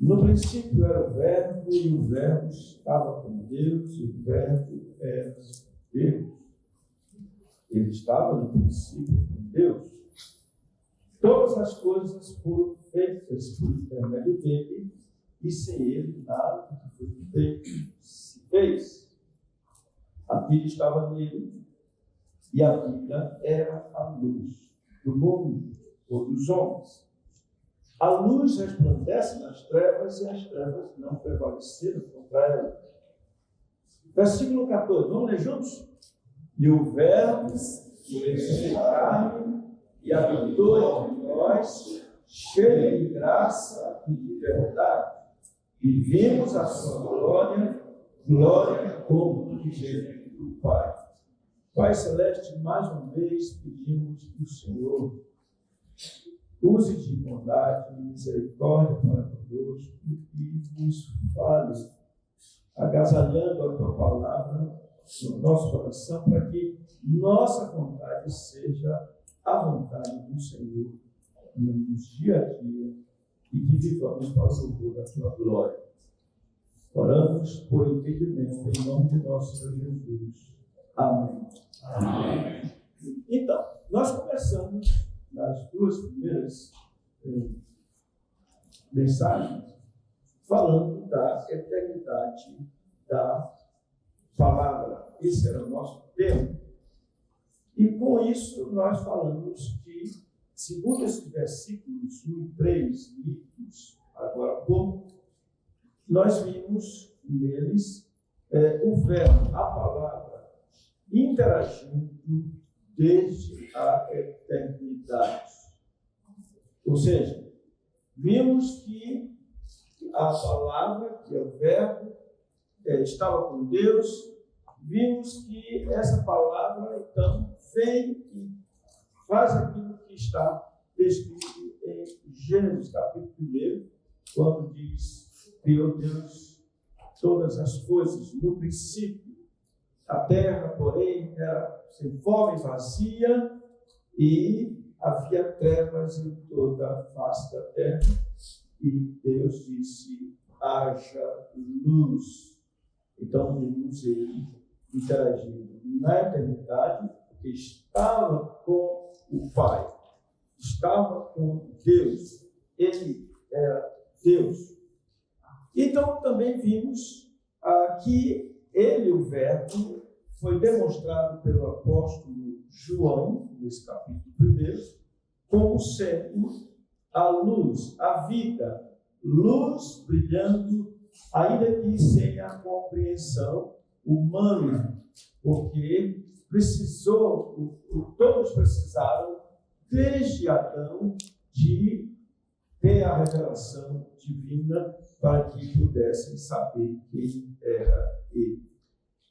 No princípio era o Verbo, e o Verbo estava com Deus, e o Verbo era Deus. Ele estava no princípio com Deus. Todas as coisas foram feitas por intermédio dele, e sem ele nada que foi feito se fez. A vida estava nele, e a vida era a luz do mundo, ou dos homens. A luz resplandece nas trevas, e as trevas não prevaleceram contra ela. Versículo 14, vamos ler juntos? E o Verbo fez carne e habitou entre nós, cheio de graça e de verdade. E vimos a sua glória, glória como do unigênito do Pai. Pai Celeste, mais uma vez pedimos que o Senhor use de bondade e misericórdia para conosco e nos fale, agasalhando a tua palavra no nosso coração, para que nossa vontade seja a vontade do Senhor no dia a dia e que vivamos para o louvor da tua glória. Oramos por entendimento em nome de nosso Senhor Jesus. Amém. Amém. Então, nós começamos nas duas primeiras mensagens falando da eternidade da palavra. Esse era o nosso tema. E com isso nós falamos que, segundo esses versículos 1 e 3 lidos agora há pouco, nós vimos neles o verbo, a palavra, interagindo desde a eternidade. Ou seja, vimos que a palavra, que é o verbo, estava com Deus. Vimos que essa palavra, então, vem e faz aquilo que está descrito em Gênesis capítulo 1, quando diz: criou Deus todas as coisas no princípio. A terra, porém, era sem forma e vazia, e havia trevas em toda a face da terra. E Deus disse: haja luz. Então, vimos ele interagindo na eternidade, porque estava com o Pai, estava com Deus, ele era Deus. Então, também vimos que ele, o Verbo, foi demonstrado pelo apóstolo João, nesse capítulo 1, como sendo a luz, a vida, luz brilhando, ainda que sem a compreensão humana, porque todos precisaram, desde Adão, de ter a revelação divina para que pudessem saber quem era ele.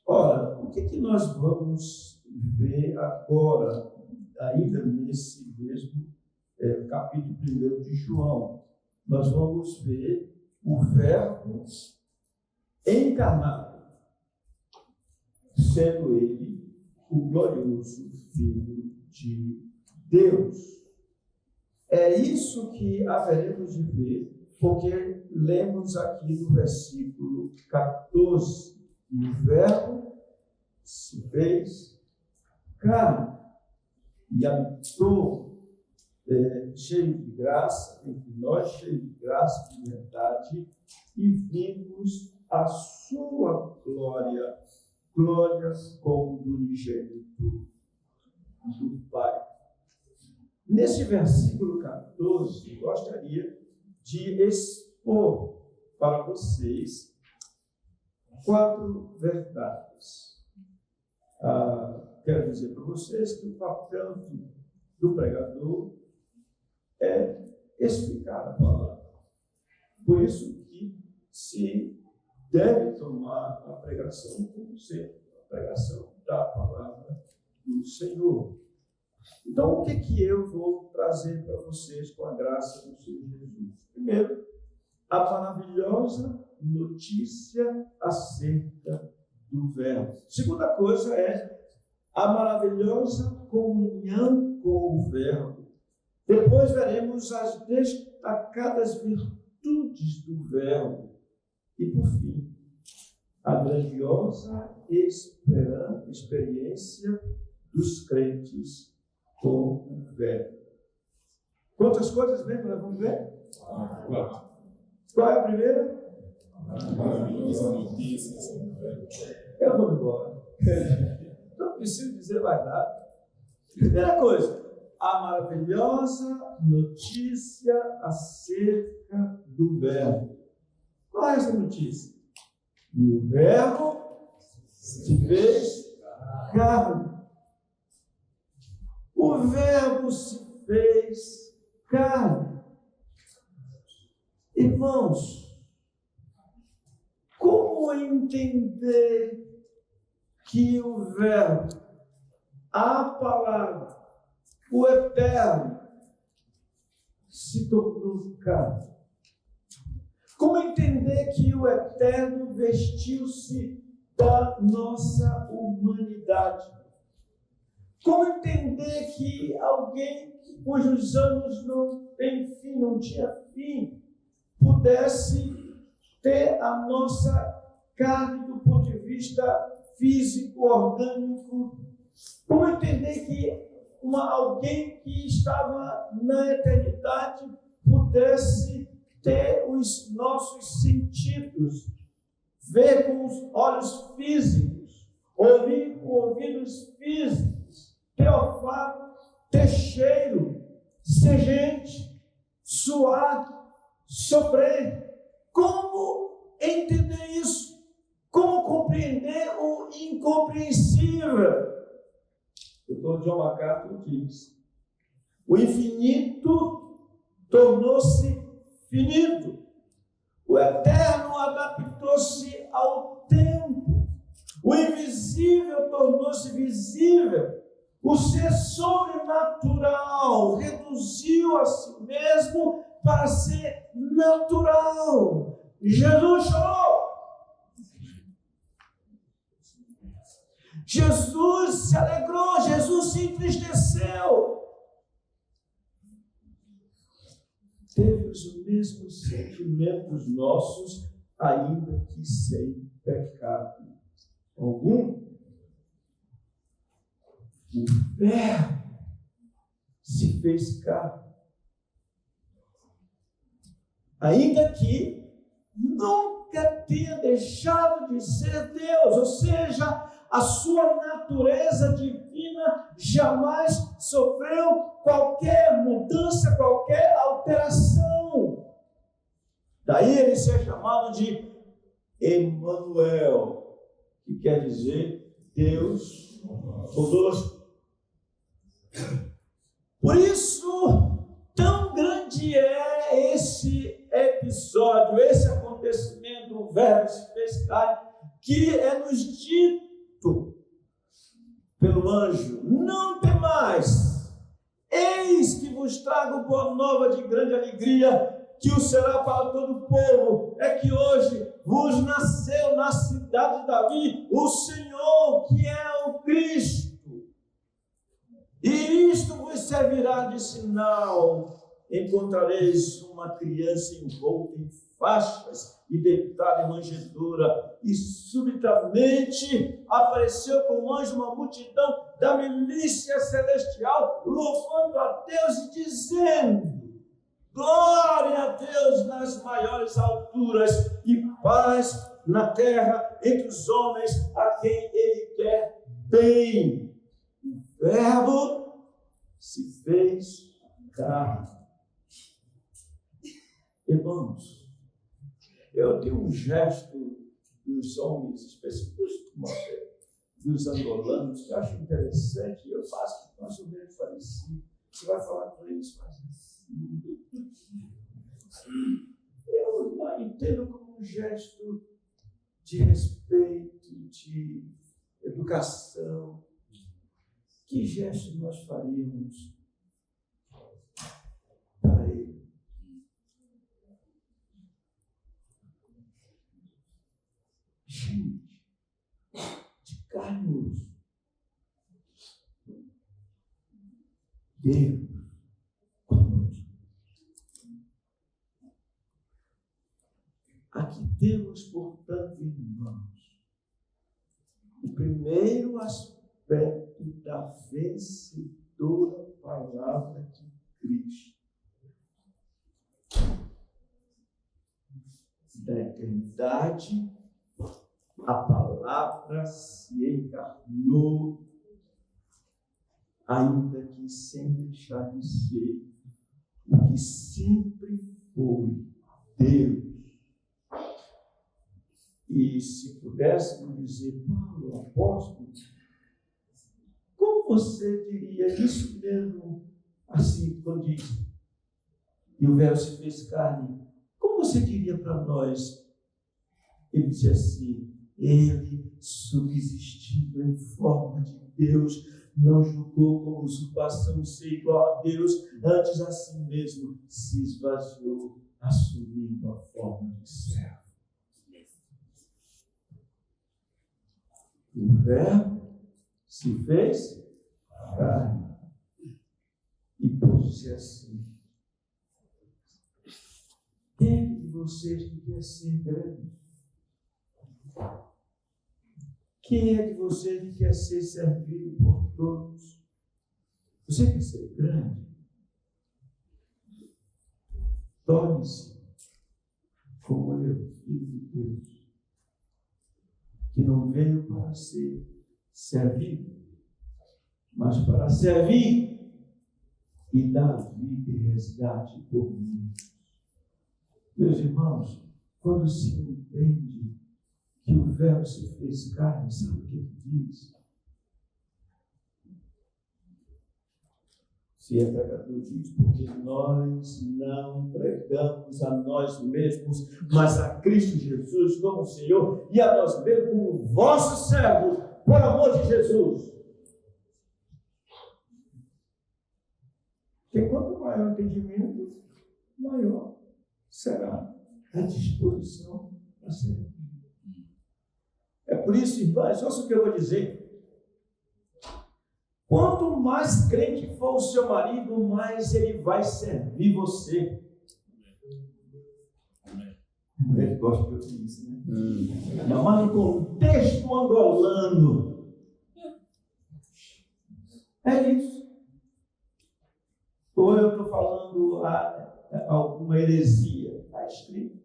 Ora, o que nós vamos ver agora, ainda nesse mesmo capítulo 1 de João? Nós vamos ver o Verbo encarnado, sendo ele o glorioso Filho de Deus. É isso que haveremos de ver, porque lemos aqui no versículo 14, e o Verbo se fez carne e habitou cheio de graça entre nós, cheio de graça e de verdade, e vimos a sua glória, glória como do unigênito do Pai. Nesse versículo 14, eu gostaria de expor para vocês 4 verdades. Quero dizer para vocês que o papel do pregador é explicar a palavra. Por isso que se deve tomar a pregação como sendo a pregação da palavra do Senhor. Então, o que eu vou trazer para vocês com a graça do Senhor Jesus? Primeiro, a maravilhosa notícia acerca do Verbo. Segunda coisa é a maravilhosa comunhão com o Verbo. Depois veremos as destacadas virtudes virtudes do Verbo. E, por fim, a grandiosa experiência dos crentes com o Verbo. Quantas coisas mesmo nós vamos ver? 4. Qual é a primeira? Eu vou embora. Não preciso dizer mais nada. Primeira coisa, a maravilhosa notícia acerca do Verbo. Qual é essa notícia? E o Verbo se fez carne. O Verbo se fez carne. Irmãos, como entender que o Verbo, a palavra, o eterno, se tornou carne? Como entender que o eterno vestiu-se da nossa humanidade? Como entender que alguém cujos anos não têm fim, não tinha fim, pudesse ter a nossa carne do ponto de vista físico, orgânico? Como entender que alguém que estava na eternidade pudesse ter os nossos sentidos, ver com os olhos físicos, ouvir com ouvidos físicos, ter olfato, ter cheiro, ser gente, suar, sofrer? Como entender isso? Como compreender o incompreensível? O Dr. John MacArthur diz: o infinito tornou-se finito. O eterno adaptou-se ao tempo. O invisível tornou-se visível. O ser sobrenatural reduziu a si mesmo para ser natural. Jesus chorou. Jesus se alegrou. Jesus se entristeceu. Teve os mesmos sentimentos nossos, ainda que sem pecado algum. O Verbo se fez carne, ainda que nunca tenha deixado de ser Deus, ou seja, a sua natureza divina jamais sofreu qualquer mudança, qualquer alteração. Daí ele ser chamado de Emanuel, que quer dizer Deus conosco. Por isso, tão grande é esse episódio, esse acontecimento, o Verbo se fez carne, que é nos dito pelo anjo: não temais, eis que vos trago boa nova de grande alegria, que o será para todo o povo. É que hoje vos nasceu na cidade de Davi o Senhor, que é o Cristo. E isto vos servirá de sinal: encontrareis uma criança envolta em faixas e deitada em manjedoura. E subitamente apareceu com o anjo uma multidão da milícia celestial, louvando a Deus e dizendo: glória a Deus nas maiores alturas e paz na terra entre os homens a quem Ele quer bem. O Verbo se fez carne. Irmãos, eu tenho um gesto dos homens específicos, dos angolanos, que eu acho interessante. Eu faço mais ou menos parecido. Você vai falar com eles, faz assim. Eu entendo como um gesto de respeito, de educação. Que gesto nós faríamos para ele? Gente, de carne e osso. Deus conosco. Aqui temos, portanto, irmãos, o primeiro aspecto da vencedora palavra de Cristo. Da eternidade, a palavra se encarnou, ainda que sem deixar de ser o que sempre foi Deus. E se pudéssemos dizer, Paulo, apóstolo, como você diria isso mesmo, assim, quando diz, e o Verbo se fez carne, como você diria para nós? Ele disse assim, ele, subsistindo em forma de Deus, não julgou como usurpação ser igual a Deus, antes a si mesmo se esvaziou, assumindo a forma de servo. O Verbo se fez carne e pôs-se assim. Quem de vocês que quer ser grande? Quem é de vocês que quer ser servido por todos? Você quer ser grande? Torne-se como eu, filho de Deus, que não veio para ser servido, mas para servir e dar vida e resgate por muitos. Meus irmãos, quando se entende que o Verbo se fez carne, sabe o que ele diz? Se é pregador, diz, porque nós não pregamos a nós mesmos, mas a Cristo Jesus como Senhor e a nós mesmos como vossos servos, por amor de Jesus. Porque quanto maior o entendimento, maior será a disposição para servir. É por isso, irmãos, ouça o que eu vou dizer. Quanto mais crente for o seu marido, mais ele vai servir você. A mulher gosta de ouvir isso, né? Mas no contexto angolano, é isso. Ou eu estou falando alguma heresia, está escrito.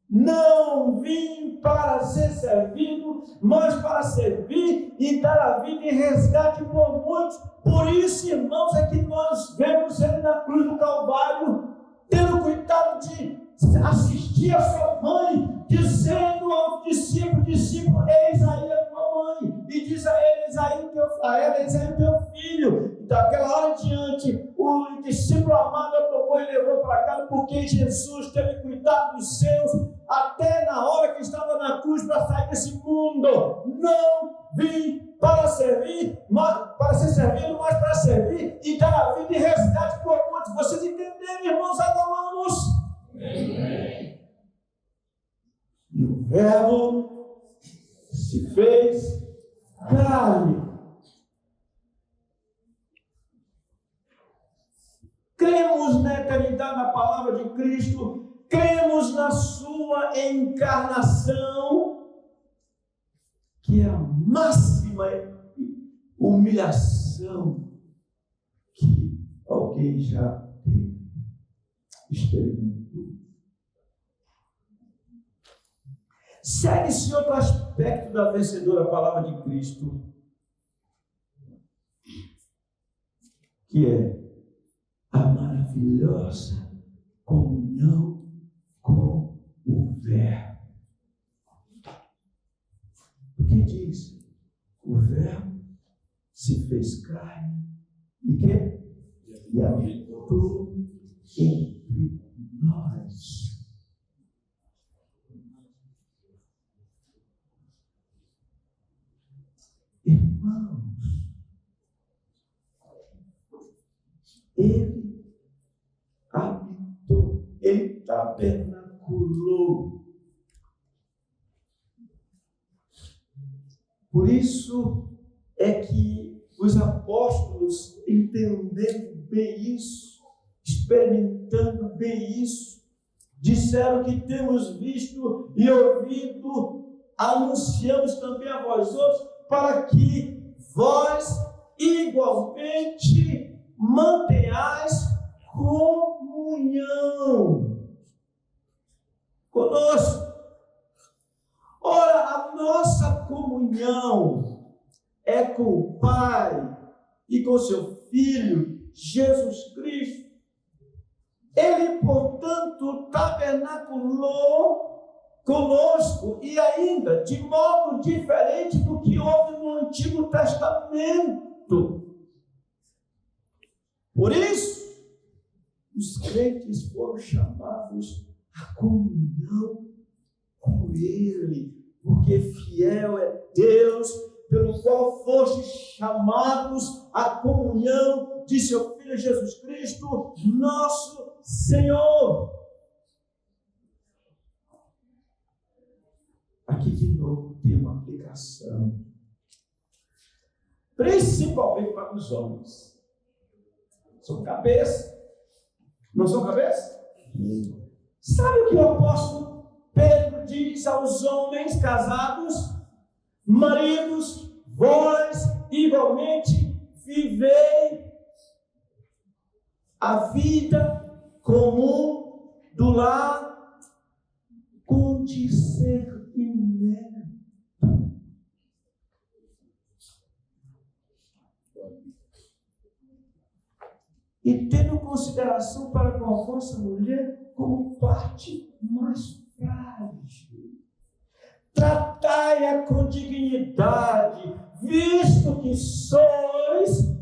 Não vim para ser servido, mas para servir e dar a vida em resgate por muitos. Por isso, irmãos, é que nós vemos ele na cruz do Calvário, tendo cuidado de assistir a sua mãe, dizendo ao discípulo, eis aí a tua mãe, e diz a ele, eis aí o teu filho. E daquela hora em diante, o discípulo amado a tomou e levou para casa, porque Jesus teve cuidado dos seus, até na hora que estava na cruz para sair desse mundo. Não vim para servir, para ser servido, mas para servir e dar a vida em resgate por muitos. Vocês entenderam, irmãos angolanos? Amém. E o Verbo se fez carne. Cremos na eternidade, na palavra de Cristo, cremos na sua encarnação, que é a máxima humilhação que alguém já experimentou. Segue-se outro aspecto da vencedora palavra de Cristo, que é a maravilhosa comunhão com o Verbo. O que diz? O Verbo se fez carne e habitou entre nós. Irmãos, ele habitou, ele tabernaculou. Por isso é que os apóstolos, entendendo bem isso, experimentando bem isso, disseram que temos visto e ouvido, anunciamos também a vós outros, para que vós igualmente mantenhais comunhão conosco. Ora, a nossa comunhão é com o Pai e com seu Filho, Jesus Cristo. Ele, portanto, tabernaculou conosco e ainda de modo diferente do que houve no Antigo Testamento. Por isso, os crentes foram chamados à comunhão com Ele, porque fiel é Deus, pelo qual fostes chamados à comunhão de seu Filho Jesus Cristo, nosso Senhor. Aqui de novo tem uma aplicação, principalmente para os homens. São cabeça, não são cabeça? Sabe o que o apóstolo Pedro diz aos homens casados? Maridos, vós igualmente vivei a vida comum do lar com discernimento. E tendo consideração para com a vossa mulher como parte mais frágil. Tratai-a com dignidade, visto que sois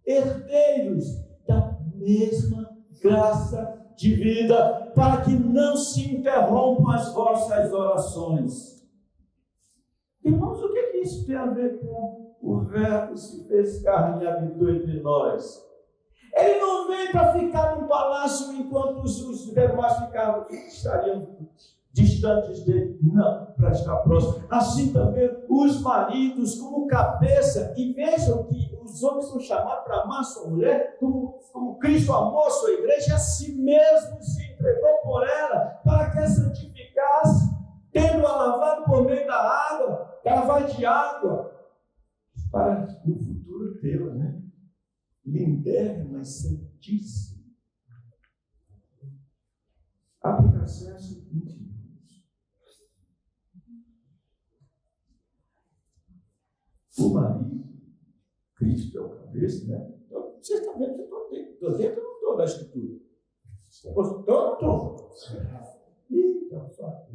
co-herdeiros da mesma graça de vida, para que não se interrompam as vossas orações. Irmãos, o que isso tem a ver com o Verbo se fez carne e habitou entre nós? Ele não veio para ficar no palácio enquanto os demais estariam distantes dele, não, para estar próximo. Assim também os maridos como cabeça, e vejam que os homens são chamados para amar sua mulher, como Cristo amou a sua igreja, e a si mesmo se entregou por ela, para que a santificasse, tendo-a lavado por meio da água, lavagem de água, para no futuro tê-la, né? Lindérrima e santíssima. A aplicação é a seguinte: o marido, Cristo é o cabeça, né? Vocês estão vendo que eu estou dentro ou não estou da Escritura? Estou. Então, só.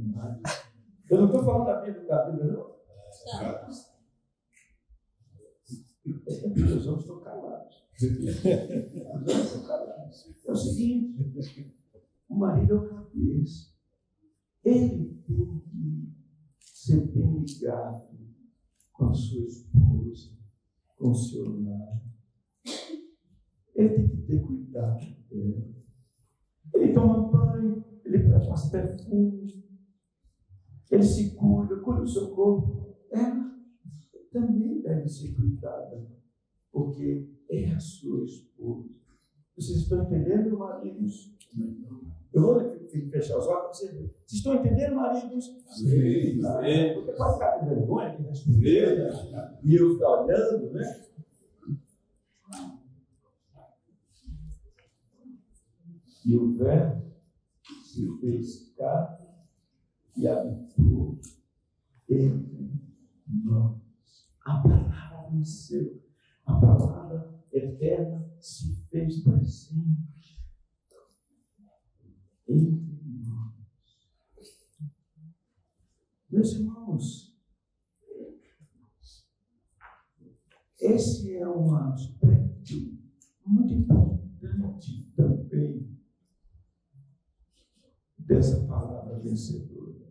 Eu não estou falando da Bíblia, não? Os homens estão calados. É o seguinte: o marido é o cabeça. Ele tem que ser bem ligado com a sua esposa, com o seu lar. Ele tem que ter cuidado dela. Ele toma banho, ele passa perfume, ele se cuida do seu corpo. Ela também deve ser cuidada, porque é a sua esposa. Vocês estão entendendo, maridos? Eu vou fechar os olhos para vocês verem. Vocês estão entendendo, maridos? Sim. Porque pode ficar com vergonha de responder, e eu ficar olhando, né? E o Verbo se fez carne e habitou entre nós. A palavra venceu. A palavra eterna se fez presente entre nós. Meus irmãos, esse é um aspecto muito importante também dessa palavra vencedora.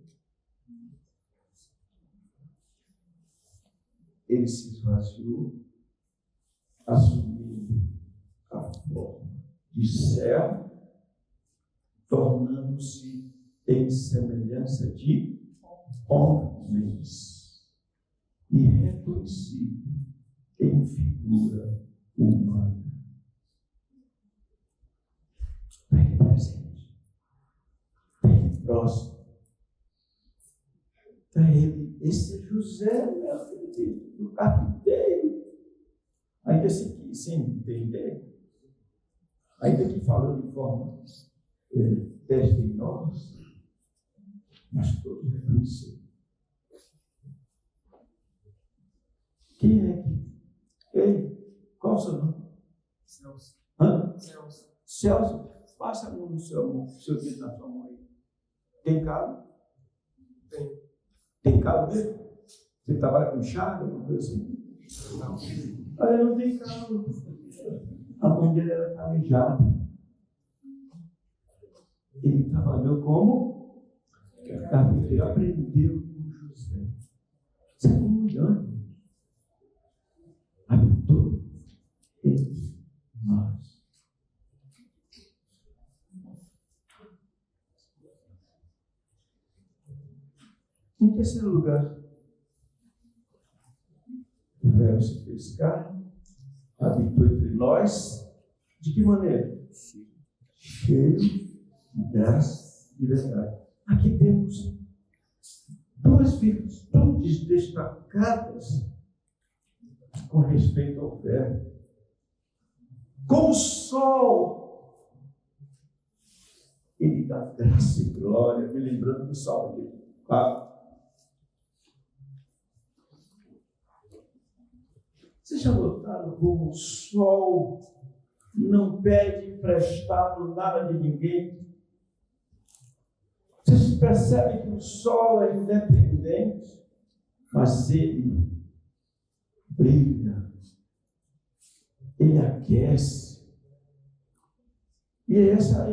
Ele se esvaziou, assumindo a forma de servo, tornando-se em semelhança de homens e reconhecido em figura humana. Pegue presente. esse José é filho do carpinteiro. Ainda sem entender, ainda que falando de forma desdenhosa, mas todos reconheceram. Quem é que? Ei, qual o seu nome? Celso. Hã? Celso. Celso, passa a mão no seu dedo na sua mão aí. Tem calo? Tem. Tem calo mesmo? Você trabalha com chaga, alguma coisa assim? Não. Ele não tem calo. A mão dele era calejada. Ele trabalhou como carpinteiro, aprendeu com José. Isso é comunhão. Habitou entre nós. Em terceiro lugar, o Verbo se fez carne, habitou entre nós. De que maneira? Cheio de graça e verdade. Aqui temos duas virtudes destacadas com respeito ao Verbo. Com o sol, ele dá graça e glória, me lembrando do sol aqui. Vocês já notaram como o sol não pede emprestado nada de ninguém? Vocês percebem que o sol é independente, mas ele brilha, ele aquece. E essa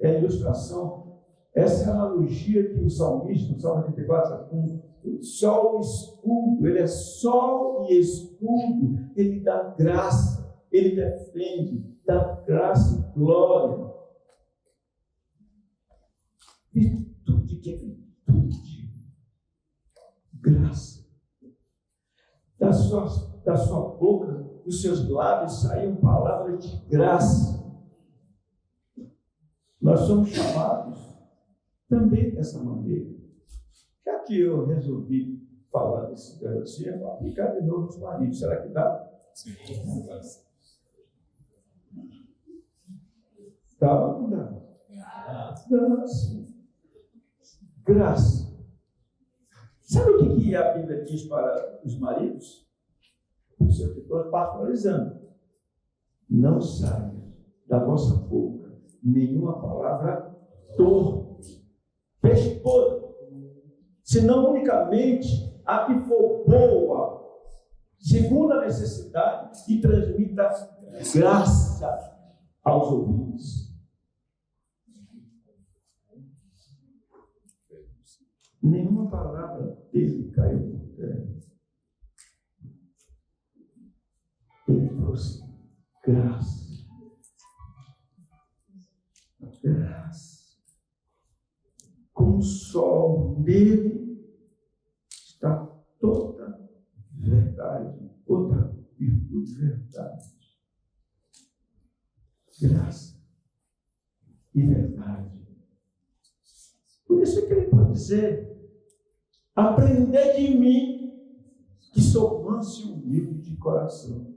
é a ilustração, essa é a analogia que o salmista, no Salmo 84, o sol e escudo, ele é sol e escudo, ele dá graça, ele defende, dá graça e glória. Virtude, que virtude? Graça. Da sua boca, dos seus lábios, saíam palavras de graça. Nós somos chamados também dessa maneira. Já que eu resolvi falar desse tema assim, eu vou aplicar de novo nos maridos. Será que dá? Sim. Dá ou não dá? Dá, sim. Graça. Sabe o que a Bíblia diz para os maridos? O seu estou parafraseando. Não saia da vossa boca nenhuma palavra torpe, peixe podre, senão unicamente a que for boa, segundo a necessidade, e transmita graça aos ouvintes. Nenhuma palavra dele caiu por terra. Ele trouxe graça. Graça. Com o sol nele está toda verdade, outra virtude, verdade. Graça e verdade. Por isso é que ele pode dizer: aprendei de mim, que sou manso e humilde de coração.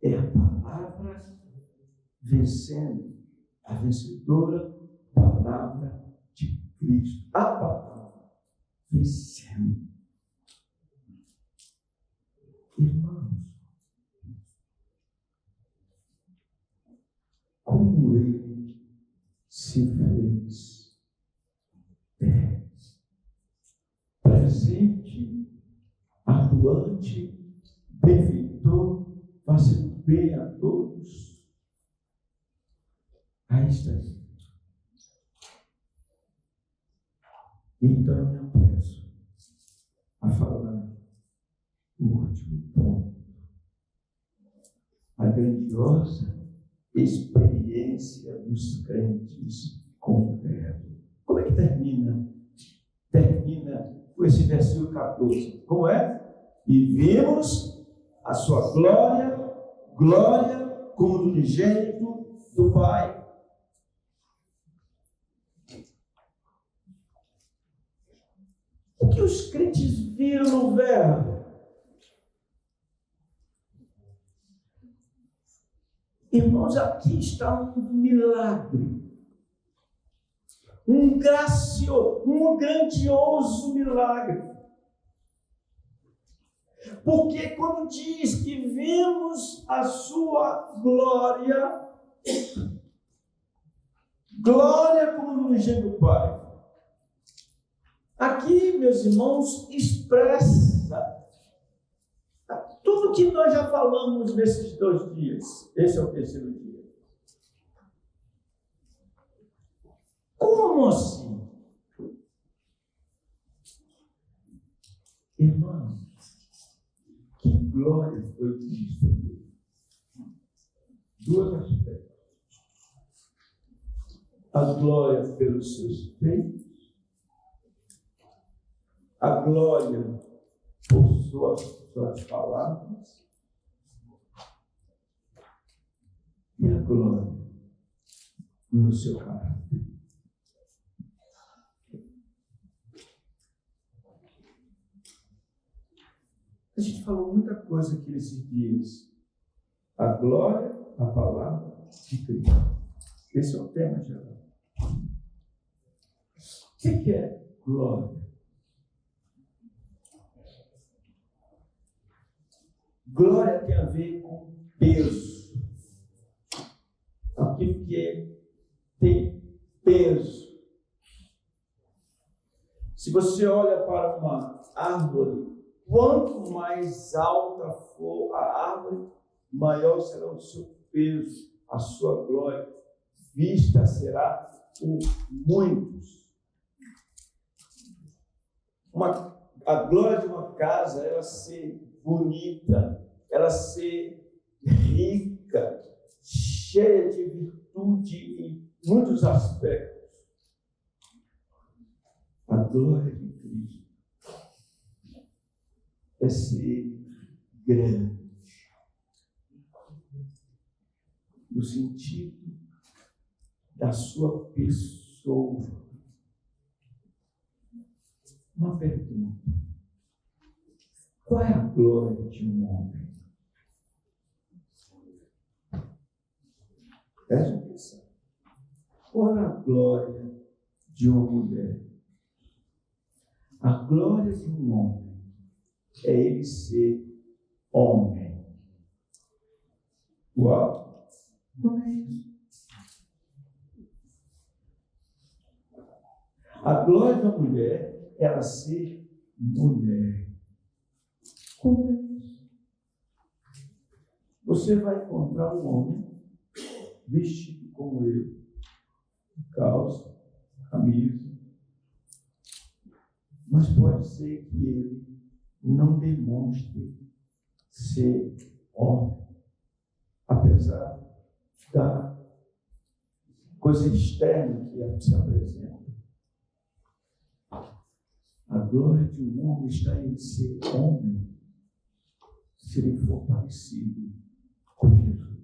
É a palavra vencendo, a vencedora palavra de Cristo. A palavra vencendo. Irmãos, como ele se fez presente, atuante, benfeitor, fazendo bem a todos. Aí está ele. Então eu me apresso a falar o último ponto. A grandiosa experiência dos crentes com o Verbo. Como é que termina? Termina com esse versículo 14. Como é? E vimos a sua glória, glória como do unigênito do Pai. que os crentes viram no Verbo? Irmãos, aqui está um milagre. Um grandioso milagre. Porque quando diz que vimos a sua glória, glória como no unigênito do Pai. Aqui, meus irmãos, expressa tudo que nós já falamos nesses 2 dias. Esse é o 3º dia. Como assim? Irmãos, que glória foi vista dele. 2 aspectos. A glória pelos seus feitos, a glória por suas palavras e a glória no seu caráter. A gente falou muita coisa aqui nesses dias. A glória, a palavra de Cristo. Esse é o tema geral. O que é glória? Glória tem a ver com peso. Aquilo que tem peso. Se você olha para uma árvore, quanto mais alta for a árvore, maior será o seu peso, a sua glória. Vista será por muitos. A glória de uma casa, ela ser bonita, ela ser rica, cheia de virtude em muitos aspectos. A glória de Cristo é ser grande, no sentido da sua pessoa. Uma pergunta: qual é a glória de um homem? Presta atenção. Qual é a glória de uma mulher? A glória de um homem é ele ser homem. Uau! Não é isso. A glória da mulher é ela ser mulher. Como é isso? Você vai encontrar um homem vestido como eu, calça, camisa, mas pode ser que ele não demonstre ser homem, apesar da coisa externa que se apresenta. A glória de um homem está em ser homem, se ele for parecido com Jesus.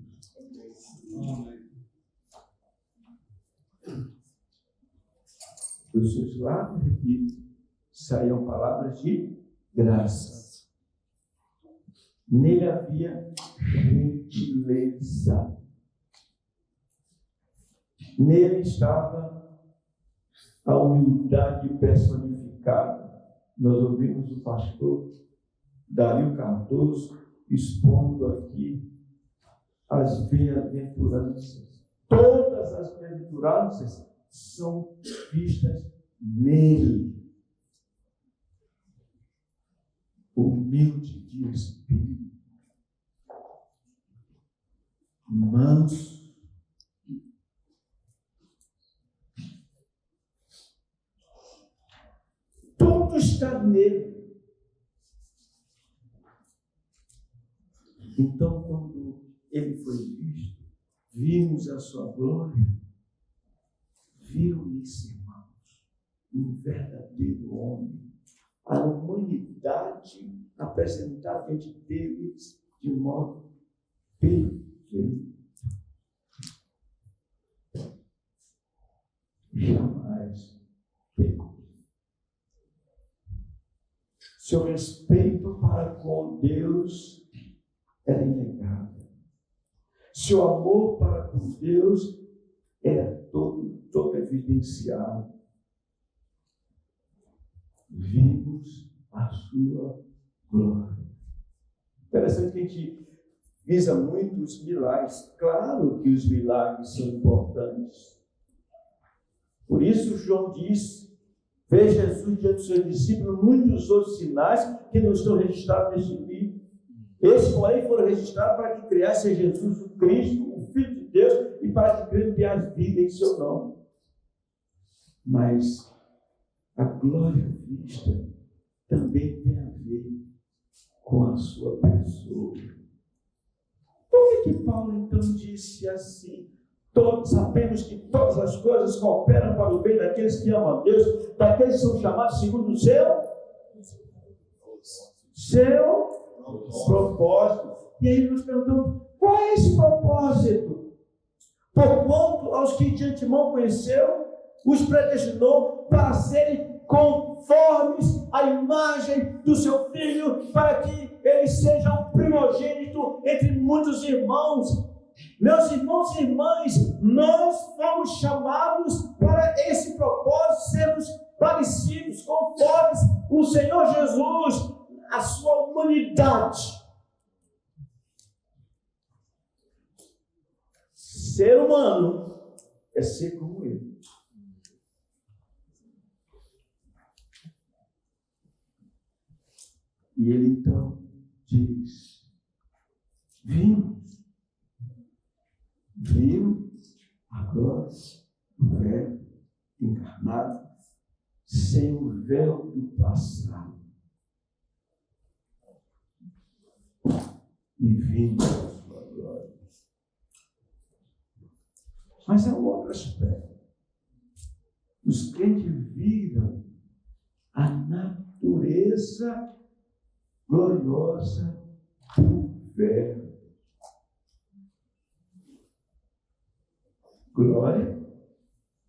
Dos seus lábios, repito, saíam palavras de graça. Nele havia gentileza. Nele estava a humildade personificada. Nós ouvimos o pastor Dario Cardoso expondo aqui as bem-aventuranças. Todas as bem-aventuranças são vistas nele. Humilde de espírito, manso, tudo está nele. Então, quando ele foi visto, vimos a sua glória. Viram isso, irmãos? Um verdadeiro homem. A humanidade apresentada diante deles de modo perfeito. Jamais pecou. Seu respeito para com Deus era inegável. Seu amor para com Deus era todo evidenciado. Vimos a sua glória. Interessante que a gente visa muito os milagres. Claro que os milagres são importantes. Por isso João diz, vê Jesus diante dos seus discípulos, muitos outros sinais que não estão registrados neste livro. Esses, porém, foram registrados para que criasse Jesus o Cristo, o Filho de Deus, e para que Cristo tenha vida em seu nome. Mas a glória vista também tem a ver com a sua pessoa. Por que Paulo então disse assim? Todos sabemos que todas as coisas cooperam para o bem daqueles que amam a Deus, daqueles que são chamados segundo o seu propósito. E aí nós perguntamos, qual é esse propósito? Porquanto aos que de antemão conheceu, os predestinou para serem conformes à imagem do seu Filho, para que ele seja um primogênito entre muitos irmãos. Meus irmãos e irmãs, nós fomos chamados para esse propósito, sermos parecidos, conformes o Senhor Jesus, a sua humanidade. Ser humano é ser como ele. E ele então diz, vimos a glória do Verbo encarnado, sem o véu do passado. E vimos a sua glória. Mas há um outro aspecto. Os crentes viram a natureza gloriosa do Verbo. Glória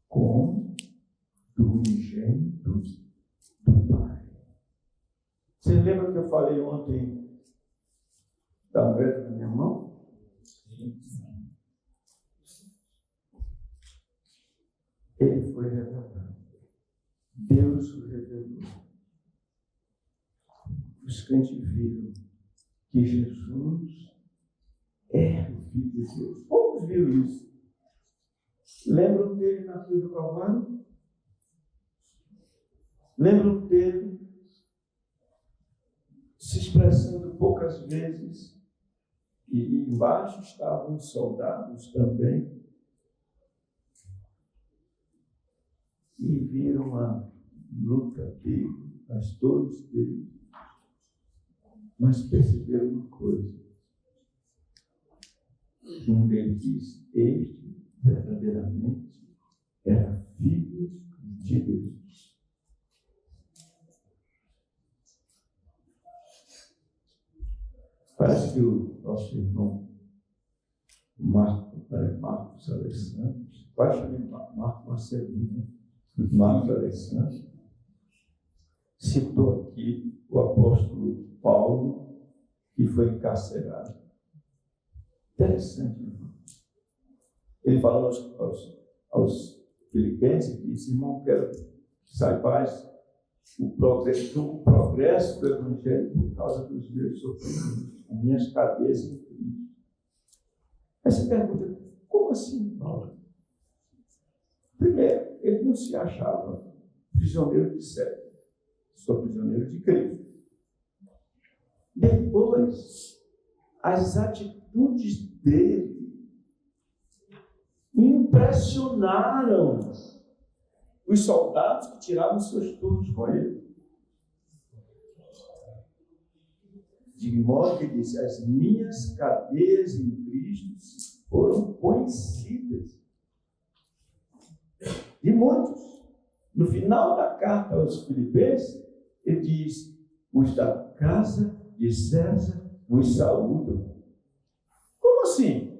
como do unigênito do Pai. Você lembra que eu falei ontem da moeda da minha mão? Ele foi revelado. Deus o revelou. Os crentes viram que Jesus é o Filho de Deus. Poucos viram isso. Lembram dele na cruz do Calvário? Lembram dele se expressando poucas vezes? E embaixo estavam os soldados também. E viram a luta dele, as dores dele. Mas perceberam uma coisa. Um deles diz, este verdadeiramente era Filho de Deus. Parece que o nosso irmão Marcos Alessandro, quase chamei Marcos Marcelino, Marcos Alessandro, citou aqui o apóstolo Paulo, que foi encarcerado. Interessante, irmão. Ele falou aos filipenses, disse, irmão, quero que saibais o progresso do Evangelho por causa dos meus sofrimentos, as minhas cadeias em Cristo. Aí você pergunta, como assim, Paulo? Primeiro, ele não se achava prisioneiro de César, sou prisioneiro de Cristo. Depois, as atitudes dele impressionaram os soldados que tiravam seus turnos com ele. De modo que ele disse, as minhas cadeias em Cristo foram conhecidas de muitos. No final da carta aos Filipenses, ele diz, os da casa de César vos saúdam. Como assim?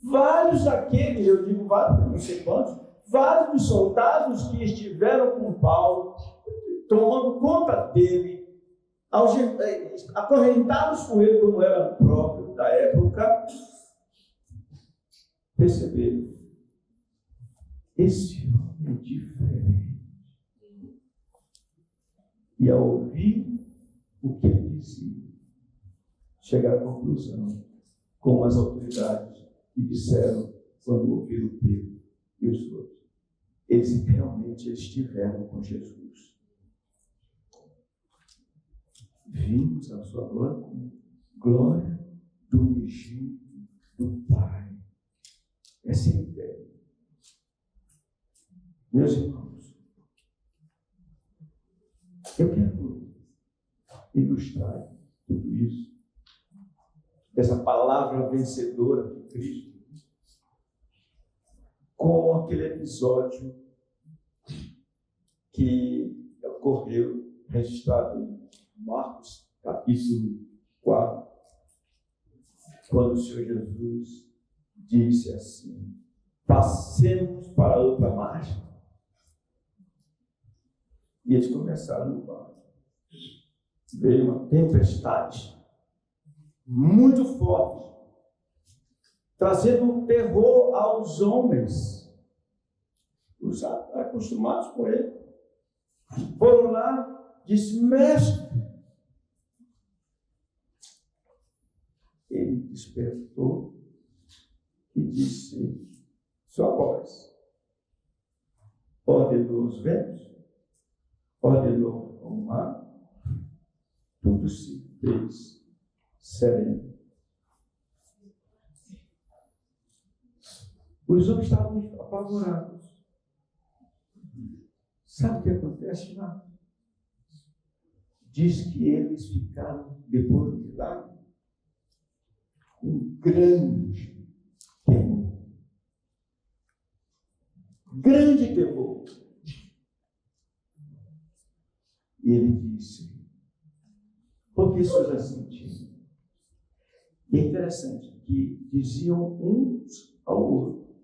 Vários daqueles, eu digo vários, não sei quantos, vários dos soldados que estiveram com Paulo, tomando conta dele, acorrentados com ele, como era o próprio da época, perceberam, esse homem é diferente. E ao ouvir o que ele dizia, chegaram à conclusão, como as autoridades que disseram quando ouviram Pedro e os outros. Eles realmente estiveram com Jesus. Vimos a sua glória como glória do unigênito do Pai. Essa é a ideia. Meus irmãos, eu quero ilustrar tudo isso, essa palavra vencedora de Cristo, com aquele episódio que ocorreu, registrado em Marcos, capítulo 4, quando o Senhor Jesus disse assim: passemos para outra margem. E eles começaram no barco. Veio uma tempestade muito forte, trazendo terror aos homens, os acostumados com ele. Foram lá, disse: mestre. Ele despertou e disse: sua voz ordenou os ventos, ordenou o mar, tudo se fez sereno. Os homens estavam apavorados. Sabe o que acontece lá? Diz que eles ficaram, depois do milagre, com grande temor. Grande temor. E ele disse: por que vocês assim tinham? E é interessante que diziam uns ao outro: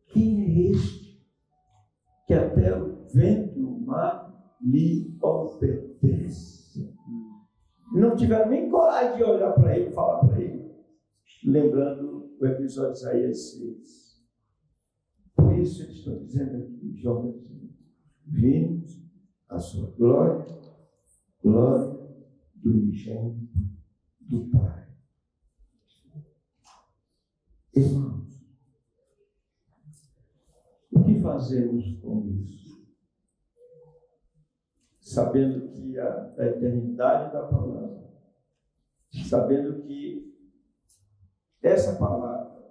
quem é este que até o vento e o mar lhe obedecem? Não tiveram nem coragem de olhar para ele, falar para ele, lembrando o episódio de Isaías 6. Por isso eles estão dizendo aqui, João está dizendo: vimos a sua glória, glória do unigênito do Pai. Irmãos, o que fazemos com isso? Sabendo que a eternidade da palavra, sabendo que essa palavra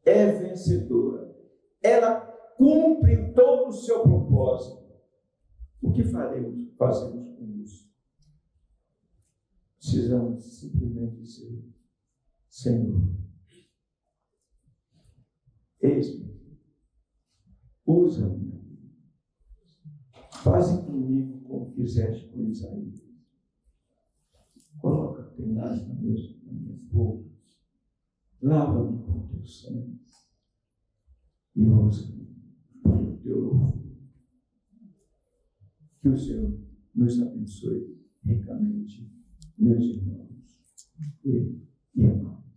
é vencedora, ela cumpre todo o seu propósito. O que fazemos com isso? Precisamos simplesmente dizer: Senhor, eis-me, usa-me, faze comigo como fizeste com Isaías. Coloca tenaz na minha boca, lava-me com teu sangue e usa-me para o teu louvor. Que o Senhor nos abençoe ricamente, meus irmãos e irmãs.